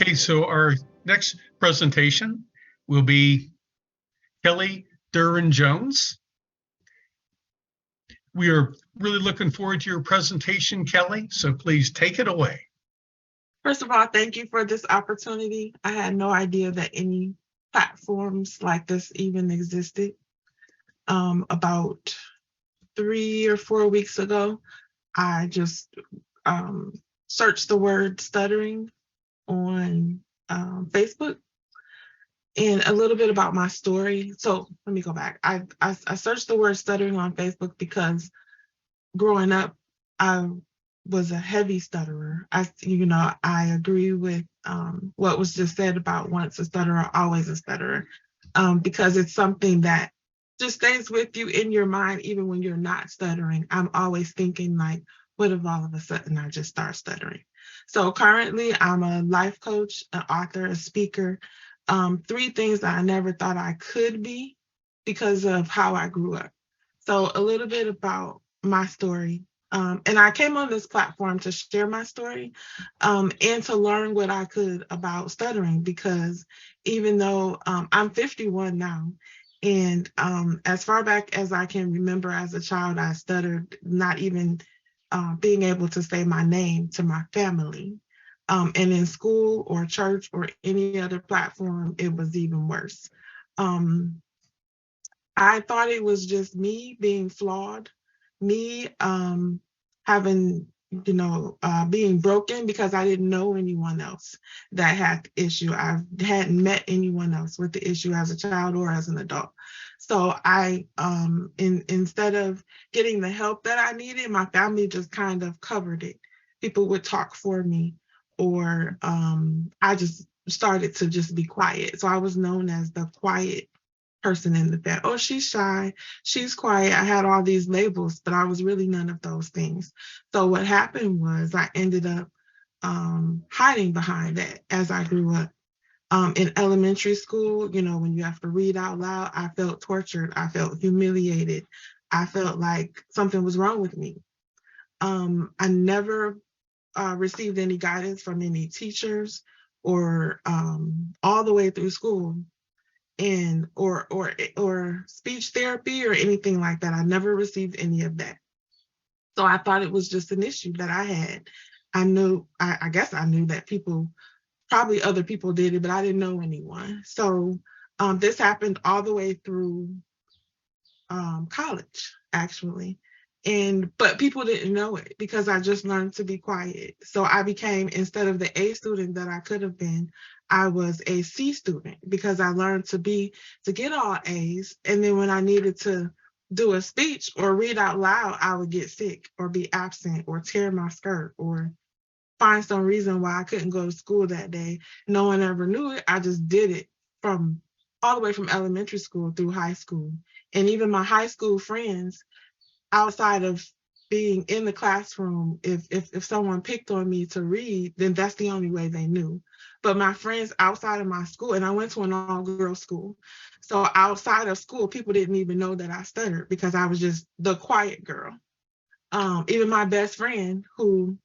Okay, so our next presentation will be Kelley Duren Jones. We are really looking forward to your presentation, Kelley, so please take it away. First of all, thank you for this opportunity. I had no idea that any platforms like this even existed. About 3 or 4 weeks ago, I just searched the word stuttering on Facebook, and a little bit about my story. So let me go back. I searched the word stuttering on Facebook because growing up, I was a heavy stutterer. I agree with what was just said about once a stutterer, always a stutterer, because it's something that just stays with you in your mind, even when you're not stuttering. I'm always thinking like, what if all of a sudden I just start stuttering? So currently I'm a life coach, an author, a speaker, 3 things that I never thought I could be because of how I grew up. So a little bit about my story. And I came on this platform to share my story and to learn what I could about stuttering, because even though I'm 51 now, and as far back as I can remember as a child, I stuttered, not even being able to say my name to my family. And in school or church or any other platform, it was even worse. I thought it was just me being flawed, me having, being broken, because I didn't know anyone else that had the issue. I hadn't met anyone else with the issue as a child or as an adult. So I, instead of getting the help that I needed, my family just kind of covered it. People would talk for me, or I just started to just be quiet. So I was known as the quiet person in the family. Oh, she's shy, she's quiet. I had all these labels, but I was really none of those things. So what happened was I ended up hiding behind that as I grew up. In elementary school, when you have to read out loud, I felt tortured. I felt humiliated. I felt like something was wrong with me. I never received any guidance from any teachers or all the way through school, and or speech therapy or anything like that. I never received any of that. So I thought it was just an issue that I had. I guess I knew that probably other people did it, but I didn't know anyone. So this happened all the way through college, actually. But people didn't know it because I just learned to be quiet. So I became, instead of the A student that I could have been, I was a C student, because I learned to get all A's. And then when I needed to do a speech or read out loud, I would get sick or be absent or tear my skirt or find some reason why I couldn't go to school that day. No one ever knew it. I just did it from all the way from elementary school through high school. And even my high school friends, outside of being in the classroom, if someone picked on me to read, then that's the only way they knew. But my friends outside of my school, and I went to an all-girls school, so outside of school, people didn't even know that I stuttered because I was just the quiet girl. Even my best friend, who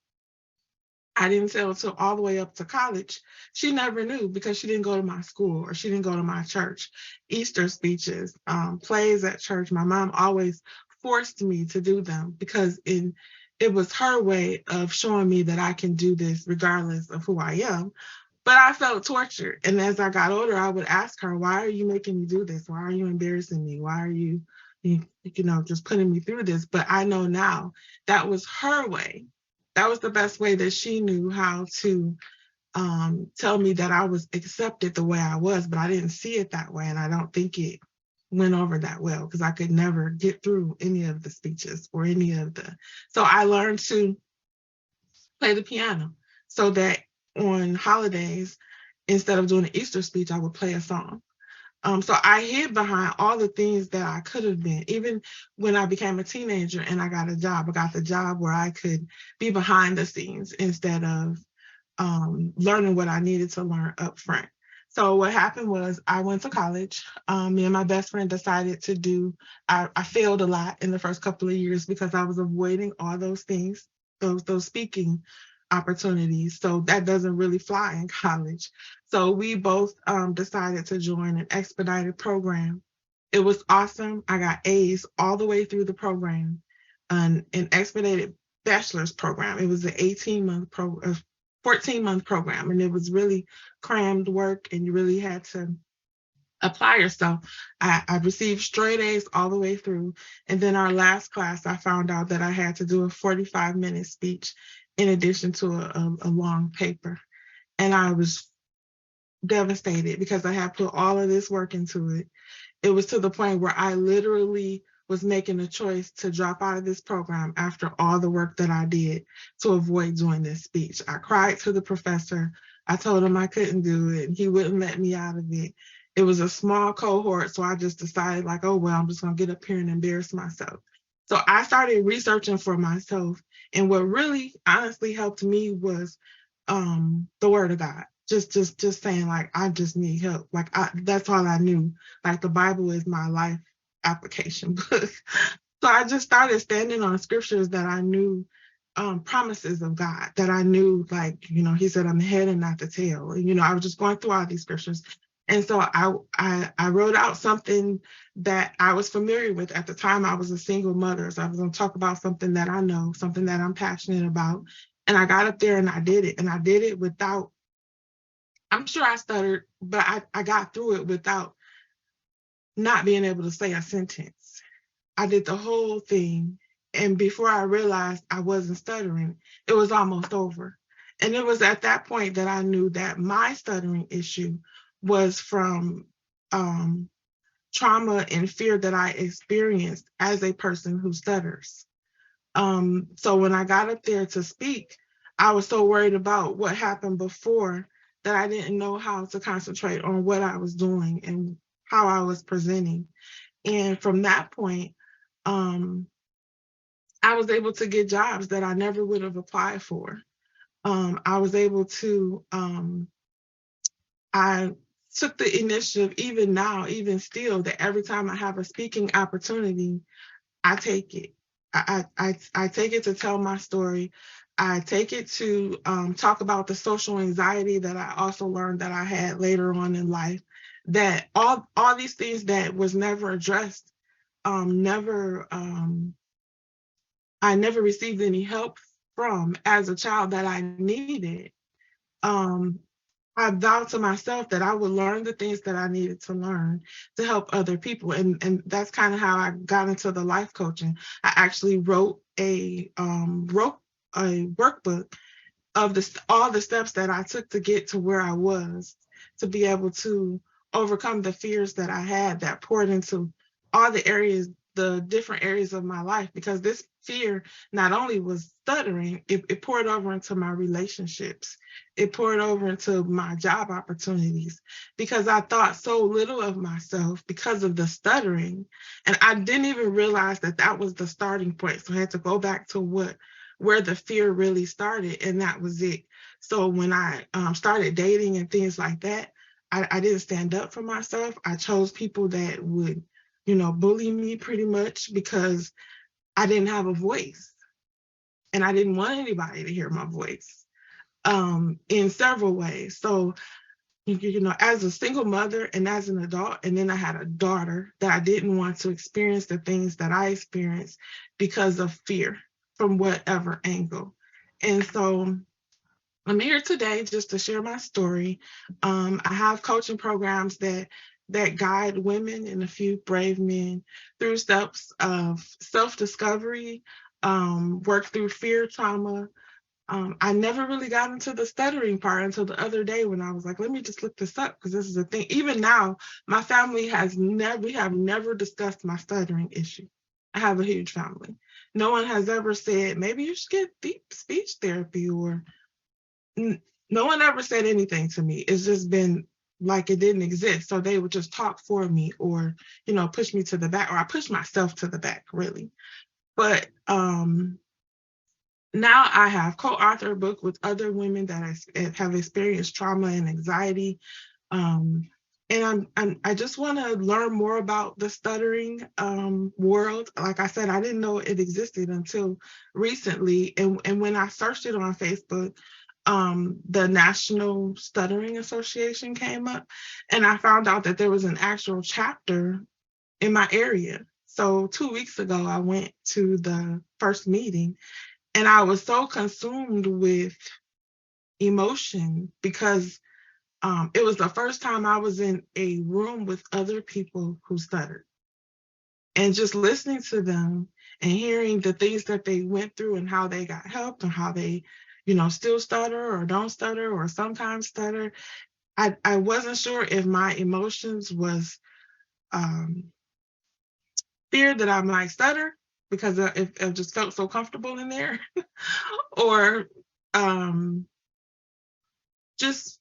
I didn't tell till all the way up to college, she never knew because she didn't go to my school or she didn't go to my church. Easter speeches, plays at church, my mom always forced me to do them because it was her way of showing me that I can do this regardless of who I am. But I felt tortured. And as I got older, I would ask her, why are you making me do this? Why are you embarrassing me? Why are you just putting me through this? But I know now that was her way. That was the best way that she knew how to tell me that I was accepted the way I was, but I didn't see it that way. And I don't think it went over that well because I could never get through any of the speeches or so I learned to play the piano so that on holidays, instead of doing an Easter speech, I would play a song. So I hid behind all the things that I could have been. Even when I became a teenager and I got the job where I could be behind the scenes instead of learning what I needed to learn up front. So what happened was I went to college. Me and my best friend decided to I failed a lot in the first couple of years because I was avoiding all those things, those speaking opportunities. So that doesn't really fly in college. So we both decided to join an expedited program. It was awesome. I got A's all the way through the program, an expedited bachelor's program. It was an 14-month program, and it was really crammed work, and you really had to apply yourself. I received straight A's all the way through. And then our last class, I found out that I had to do a 45-minute speech in addition to a long paper. And I was devastated because I had put all of this work into it. It was to the point where I literally was making a choice to drop out of this program after all the work that I did to avoid doing this speech. I cried to the professor. I told him I couldn't do it. He wouldn't let me out of it. It was a small cohort, so I just decided, like, oh, well, I'm just going to get up here and embarrass myself. So I started researching for myself, and what really honestly helped me was the Word of God. Just saying, like, I just need help. Like, that's all I knew. Like, the Bible is my life application book. So I just started standing on scriptures that I knew, promises of God, that I knew, like, he said, I'm the head and not the tail. And, I was just going through all these scriptures. And so I wrote out something that I was familiar with. At the time, I was a single mother. So I was going to talk about something that I know, something that I'm passionate about. And I got up there and I did it. And I did it without, I'm sure I stuttered, but I got through it without not being able to say a sentence. I did the whole thing. And before I realized I wasn't stuttering, it was almost over. And it was at that point that I knew that my stuttering issue was from trauma and fear that I experienced as a person who stutters. So when I got up there to speak, I was so worried about what happened before that I didn't know how to concentrate on what I was doing and how I was presenting. And from that point, I was able to get jobs that I never would have applied for. I was able to, I took the initiative, even now, even still, that every time I have a speaking opportunity, I take it. I take it to tell my story. I take it to talk about the social anxiety that I also learned that I had later on in life. That all these things that was never addressed, I never received any help from as a child that I needed. I vowed to myself that I would learn the things that I needed to learn to help other people. And that's kind of how I got into the life coaching. I actually wrote a workbook of all the steps that I took to get to where I was, to be able to overcome the fears that I had that poured into all the different areas of my life, because this fear not only was stuttering, it poured over into my relationships. It poured over into my job opportunities, because I thought so little of myself because of the stuttering. And I didn't even realize that that was the starting point. So I had to go back to where the fear really started, and that was it. So when I started dating and things like that, I didn't stand up for myself. I chose people that would, bully me pretty much, because I didn't have a voice, and I didn't want anybody to hear my voice in several ways. So, as a single mother and as an adult, and then I had a daughter, that I didn't want to experience the things that I experienced because of fear from whatever angle. And so I'm here today just to share my story. I have coaching programs that guide women and a few brave men through steps of self-discovery, work through fear, trauma. I never really got into the stuttering part until the other day, when I was like, let me just look this up, because this is a thing. Even now, my family we have never discussed my stuttering issue. I have a huge family. No one has ever said, maybe you should get deep speech therapy, or no one ever said anything to me. It's just been like it didn't exist. So they would just talk for me, or, push me to the back, or I push myself to the back, really. But now I have co-authored a book with other women that have experienced trauma and anxiety. I just want to learn more about the stuttering world. Like I said, I didn't know it existed until recently. And when I searched it on Facebook, the National Stuttering Association came up, and I found out that there was an actual chapter in my area. So 2 weeks ago, I went to the first meeting, and I was so consumed with emotion because it was the first time I was in a room with other people who stuttered. And just listening to them and hearing the things that they went through and how they got help and how they, still stutter or don't stutter or sometimes stutter. I wasn't sure if my emotions was fear that I might stutter because it just felt so comfortable in there, or just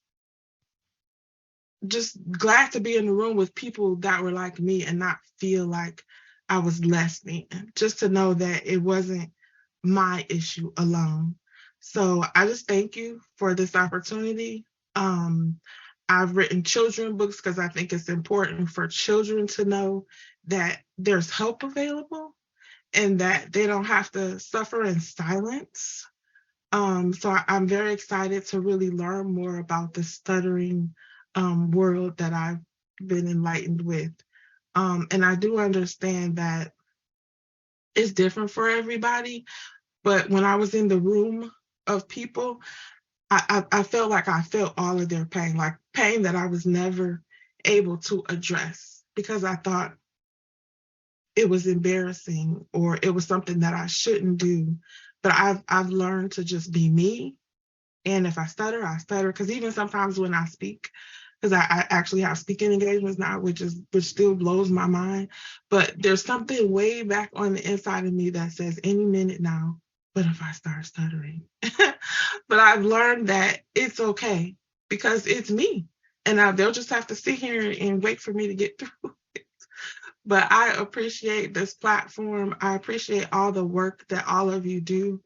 glad to be in the room with people that were like me and not feel like I was less than, just to know that it wasn't my issue alone. So I just thank you for this opportunity. I've written children books because I think it's important for children to know that there's help available and that they don't have to suffer in silence. So I'm very excited to really learn more about the stuttering world that I've been enlightened with. And I do understand that it's different for everybody, but when I was in the room of people, I felt like I felt all of their pain, like pain that I was never able to address because I thought it was embarrassing or it was something that I shouldn't do. But I've learned to just be me. And if I stutter, I stutter. Because even sometimes when I speak, because I actually have speaking engagements now, which still blows my mind. But there's something way back on the inside of me that says any minute now, what if I start stuttering? But I've learned that it's okay because it's me. And they'll just have to sit here and wait for me to get through it. But I appreciate this platform. I appreciate all the work that all of you do.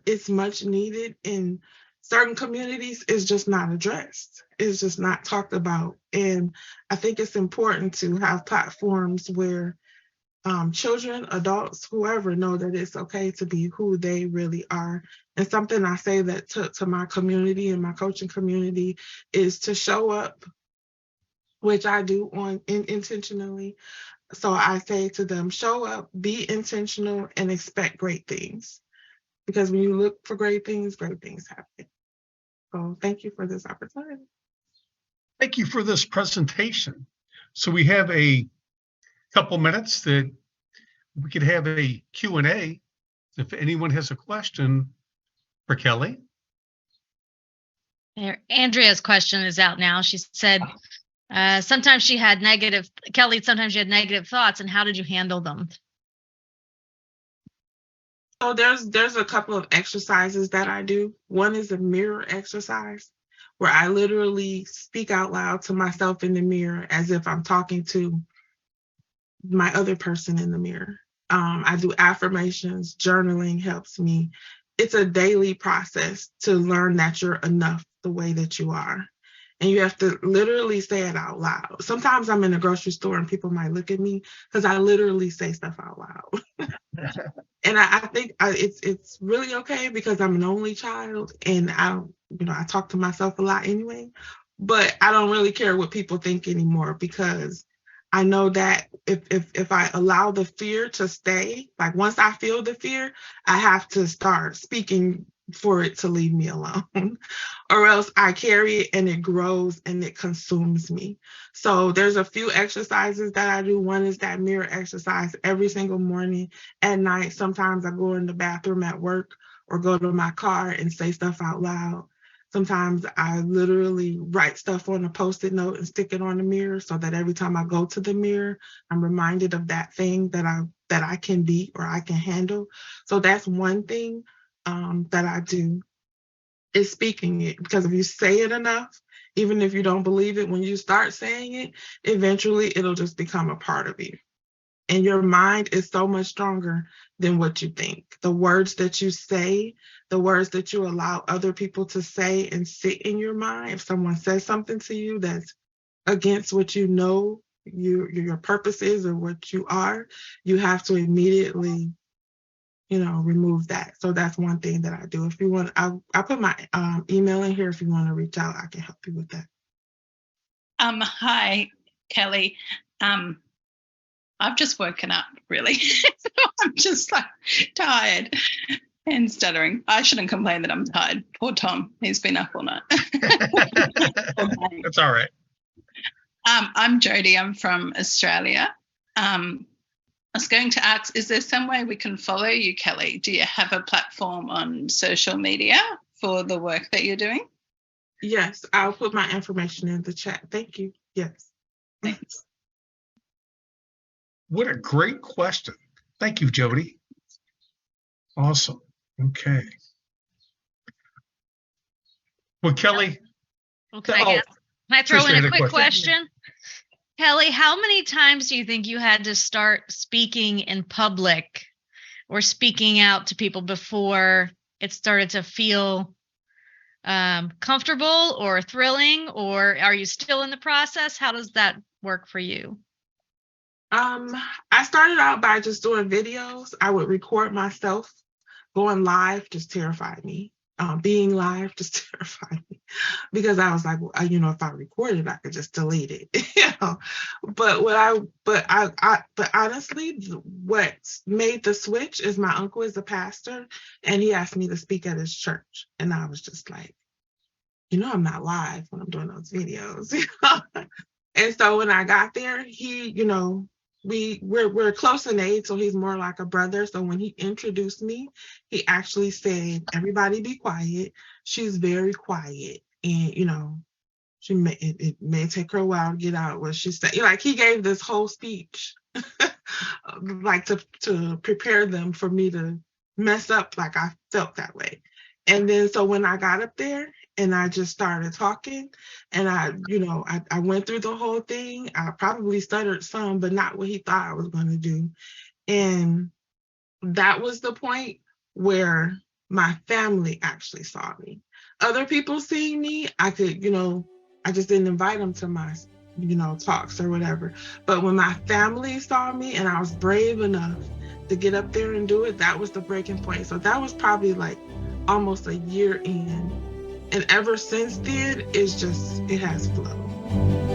It's much needed in certain communities. It's just not addressed. It's just not talked about. And I think it's important to have platforms where children, adults, whoever know that it's okay to be who they really are. And something I say that to my community and my coaching community is to show up, which I do intentionally. So I say to them, show up, be intentional, and expect great things. Because when you look for great things happen. So thank you for this opportunity. Thank you for this presentation. So we have a couple minutes that we could have a Q&A if anyone has a question for Kelley. Andrea's question is out now. She said, sometimes she had negative thoughts, and how did you handle them? So there's a couple of exercises that I do. One is a mirror exercise where I literally speak out loud to myself in the mirror as if I'm talking to my other person in the mirror. I do affirmations, journaling helps me. It's a daily process to learn that you're enough the way that you are. And you have to literally say it out loud. Sometimes I'm in a grocery store and people might look at me because I literally say stuff out loud. And I think it's really okay because I'm an only child and I talk to myself a lot anyway, but I don't really care what people think anymore because I know that if I allow the fear to stay, like once I feel the fear, I have to start speaking for it to leave me alone or else I carry it and it grows and it consumes me. So there's a few exercises that I do. One is that mirror exercise every single morning. At night, sometimes I go in the bathroom at work or go to my car and say stuff out loud. Sometimes I literally write stuff on a Post-it note and stick it on the mirror so that every time I go to the mirror, I'm reminded of that thing that I can be or I can handle. So that's one thing that I do is speaking it, because if you say it enough, even if you don't believe it, when you start saying it, eventually it'll just become a part of you. And your mind is so much stronger than what you think. The words that you say, the words that you allow other people to say and sit in your mind. If someone says something to you that's against what you know your purpose is or what you are, you have to immediately, remove that. So that's one thing that I do. If you want, I'll put my email in here. If you want to reach out, I can help you with that. Hi, Kelley. I've just woken up, really. So I'm just like tired and stuttering. I shouldn't complain that I'm tired. Poor Tom, he's been up all night. That's all right. I'm Jody. I'm from Australia. I was going to ask, is there some way we can follow you, Kelley? Do you have a platform on social media for the work that you're doing? Yes, I'll put my information in the chat. Thank you. Yes. Thanks. What a great question. Thank you, Jody. Awesome. Okay. Well, Kelley. Okay, can I throw in a quick question? Kelley, how many times do you think you had to start speaking in public or speaking out to people before it started to feel comfortable or thrilling, or are you still in the process? How does that work for you? I started out by just doing videos. I would record myself. Going live just terrified me. Being live just terrified me because I was like, well, if I recorded, I could just delete it. But honestly, what made the switch is my uncle is a pastor, and he asked me to speak at his church, and I was just like, I'm not live when I'm doing those videos. And so when I got there, he, we're close in age, so he's more like a brother. So when he introduced me, he actually said, "Everybody be quiet." She's very quiet, and it may take her a while to get out what she said. Like, he gave this whole speech, like to prepare them for me to mess up. Like, I felt that way. And then so when I got up there and I just started talking, and I went through the whole thing. I probably stuttered some, but not what he thought I was going to do. And that was the point where my family actually saw me. Other people seeing me, I could, I just didn't invite them to my, talks or whatever. But when my family saw me and I was brave enough to get up there and do it, that was the breaking point. So that was probably like almost a year in. And ever since then, it has flowed.